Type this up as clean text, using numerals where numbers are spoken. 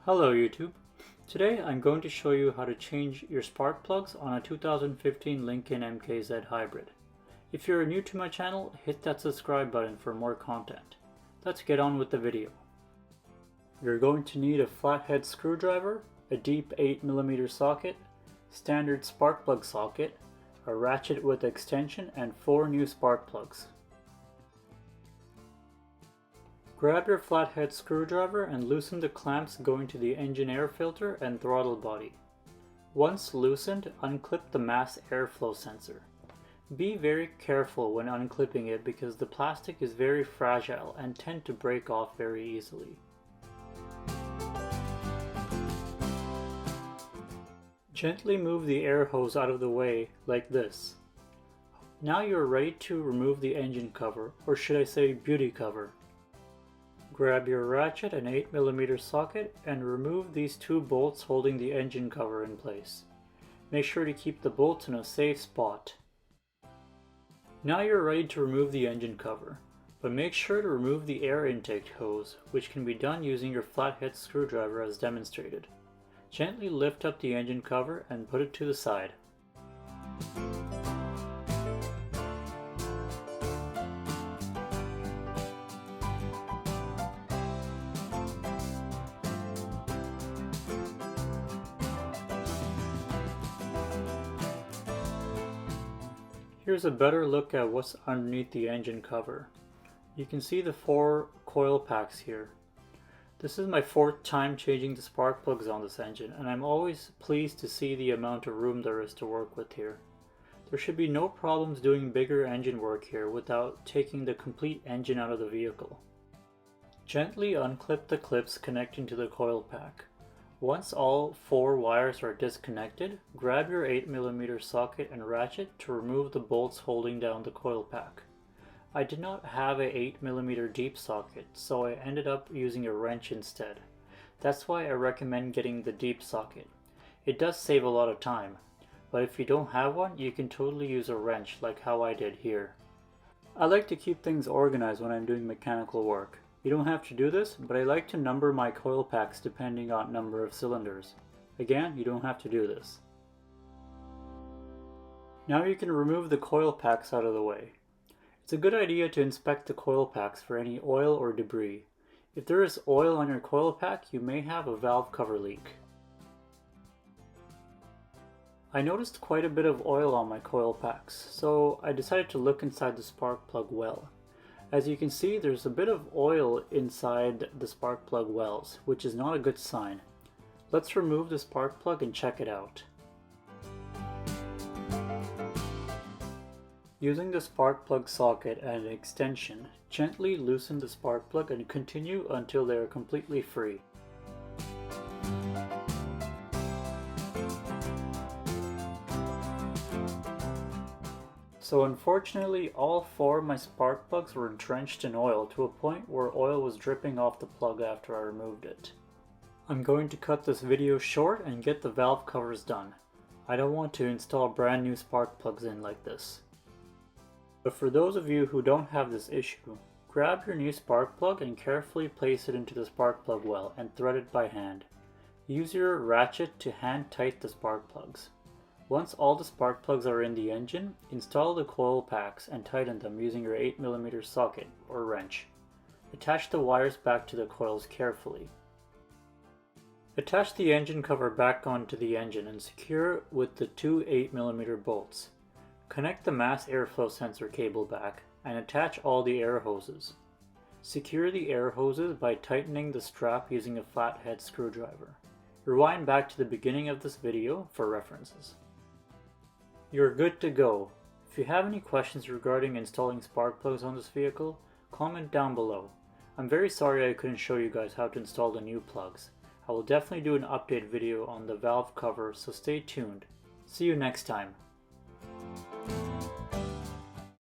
Hello YouTube. Today I'm going to show you how to change your spark plugs on a 2015 Lincoln MKZ Hybrid. If you're new to my channel, hit that subscribe button for more content. Let's get on with the video. You're going to need a flathead screwdriver, a deep 8mm socket, standard spark plug socket, a ratchet with extension, and 4 new spark plugs. Grab your flathead screwdriver and loosen the clamps going to the engine air filter and throttle body. Once loosened, unclip the mass airflow sensor. Be very careful when unclipping it because the plastic is very fragile and tend to break off very easily. Gently move the air hose out of the way like this. Now you're ready to remove the engine cover, or should I say beauty cover. Grab your ratchet and 8mm socket and remove these 2 bolts holding the engine cover in place. Make sure to keep the bolts in a safe spot. Now you're ready to remove the engine cover, but make sure to remove the air intake hose, which can be done using your flathead screwdriver as demonstrated. Gently lift up the engine cover and put it to the side. Here's a better look at what's underneath the engine cover. You can see the 4 coil packs here. This is my 4th time changing the spark plugs on this engine, and I'm always pleased to see the amount of room there is to work with here. There should be no problems doing bigger engine work here without taking the complete engine out of the vehicle. Gently unclip the clips connecting to the coil pack. Once all 4 wires are disconnected, grab your 8mm socket and ratchet to remove the bolts holding down the coil pack. I did not have a 8mm deep socket, so I ended up using a wrench instead. That's why I recommend getting the deep socket. It does save a lot of time, but if you don't have one, you can totally use a wrench like how I did here. I like to keep things organized when I'm doing mechanical work. You don't have to do this, but I like to number my coil packs depending on number of cylinders. Again, you don't have to do this. Now you can remove the coil packs out of the way. It's a good idea to inspect the coil packs for any oil or debris. If there is oil on your coil pack, you may have a valve cover leak. I noticed quite a bit of oil on my coil packs, so I decided to look inside the spark plug well. As you can see, there's a bit of oil inside the spark plug wells, which is not a good sign. Let's remove the spark plug and check it out. Using the spark plug socket and an extension, gently loosen the spark plug and continue until they are completely free. So unfortunately, all 4 of my spark plugs were drenched in oil to a point where oil was dripping off the plug after I removed it. I'm going to cut this video short and get the valve covers done. I don't want to install brand new spark plugs in like this. But for those of you who don't have this issue, grab your new spark plug and carefully place it into the spark plug well and thread it by hand. Use your ratchet to hand tighten the spark plugs. Once all the spark plugs are in the engine, install the coil packs and tighten them using your 8mm socket or wrench. Attach the wires back to the coils carefully. Attach the engine cover back onto the engine and secure it with the 2 8mm bolts. Connect the mass airflow sensor cable back and attach all the air hoses. Secure the air hoses by tightening the strap using a flathead screwdriver. Rewind back to the beginning of this video for references. You're good to go. If you have any questions regarding installing spark plugs on this vehicle, comment down below. I'm very sorry I couldn't show you guys how to install the new plugs. I will definitely do an update video on the valve cover, so stay tuned. See you next time.